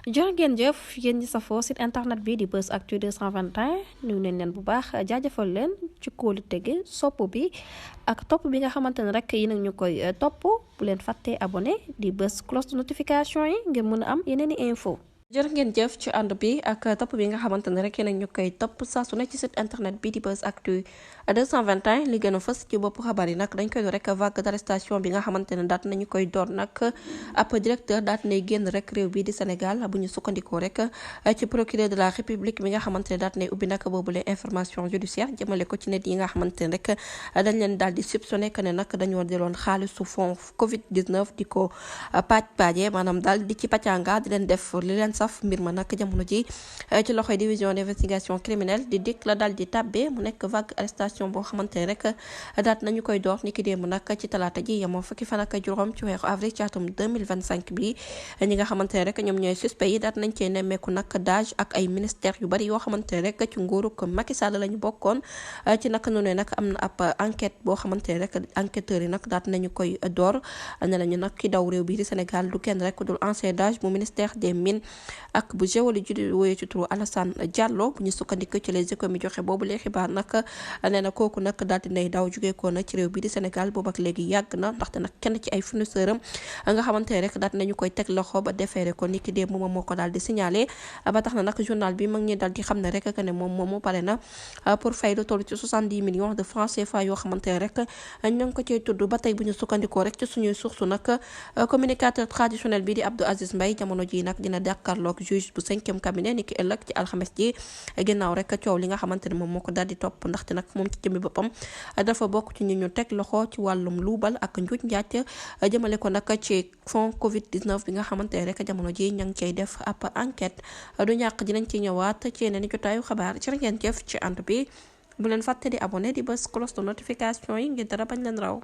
jërë ngeen jëf yéen ñi safoo site internet bi di Buzz Actu 221 nuyu nañ leen bu baax jaajëfal leen ci kóolu tege sopp bi ak topp bi nga xamante ne rek yi nag ñu koy topp bu leen fàttee abonné di bës cloche de notification yi ngir mën a am yeneen i info jërë ngeen jëf ci ànd bi ak topp bi nga xamante ne rek yéen ñu koy topp saa su ne ci site internet bi di Buzz Actu 221 li gën a fës ci bopp xabaar yi nag dañ koy door rek vague d'arrestation bi nga xamante ne daat nañu koy door nag ab directeur daat nay génn rek réew bi di Sénégal bu ñu sukkandikoo rek ci procureur de la République bi nga xamante ne daat nay ubbi nag boobule information judiciaire jëmale ko ci nit yi nga xamante ne rek dañ leen daal di soupçonné que ne nag dañoo jëloon xaalisu fond Covid 19 di ko paaje maanaam daal di ci pàccanga di leen def li leen saf mbir ma nag jamono ji ci loxoy division d'investigation criminelle di dikk la daal di tàbbee mu nekk vague arrestation boo xamante ne rek daat nañu koy door niki démb nag ci talaata ji yemoo fukki fan ak juróom ci weeru avril ci atum 2025 bi ñi nga xamante ne rek ñoom ñooy suspect yi daat nañ cee nemmeeku nag dage ak ay ministères yu bari yoo xamante ne rek ci nguurug Macky Sall la ñu bokkoon ci naka noonu nag am na ab enquête boo xamante ne rek enquêteurs yi nag daat nañu koy door ne lañu nag ki daw réew bi di Sénégal du kenn rek dul ancien dage bu ministère des mines ak bu géologie di woyee ci turu Alassane Diallo bu ñu sukkandiku ci les économies joxe boobu lee xibaar nag nee na kooku nag daal di nay daw jugee ko na ci réew bi di Sénégal boobu ak léegi yàgg na ndaxte nag kenn ci ay fournisseur am nga xamante ne rek daal nañu koy teg loxo ba defeere ko niki démb moom moo ko daal di signalé ba tax na nag journal bi mag ñi daal di xam ne rek que ne moom moomu pare na pour fay lu toll ci 70 millions de francs CFA yoo xamante ne rek ñu ngi ko cay tudd ba tey bu ñu sukkandikoo rek ci suñuy source nag communicateur traditionnel bi di Abdou Aziz Mbaye jamono ji nag dina jàkkaarloog juge bu 5e cabinet niki ëllëg ci alxames ji ginnaaw rek coow li nga xamante ne moom moo ko daal di topp ndaxte nag moom ci jëmmi boppam dafa bokk ci ñu teg loxo ci wàllum luubal ak njuuj njaaj jëmale ko nag ci fond Covid 19 bi nga xamante ne rek jamono ji ña ngi cay def ab enquête du ñàkk dinañ ci ñëwaat ci yeneen jotaayu xabaar ci ngeen jëf ci ànd bi bu leen fàtte di abonné di bës cloche de notification yi ngir dara bañ leen raw.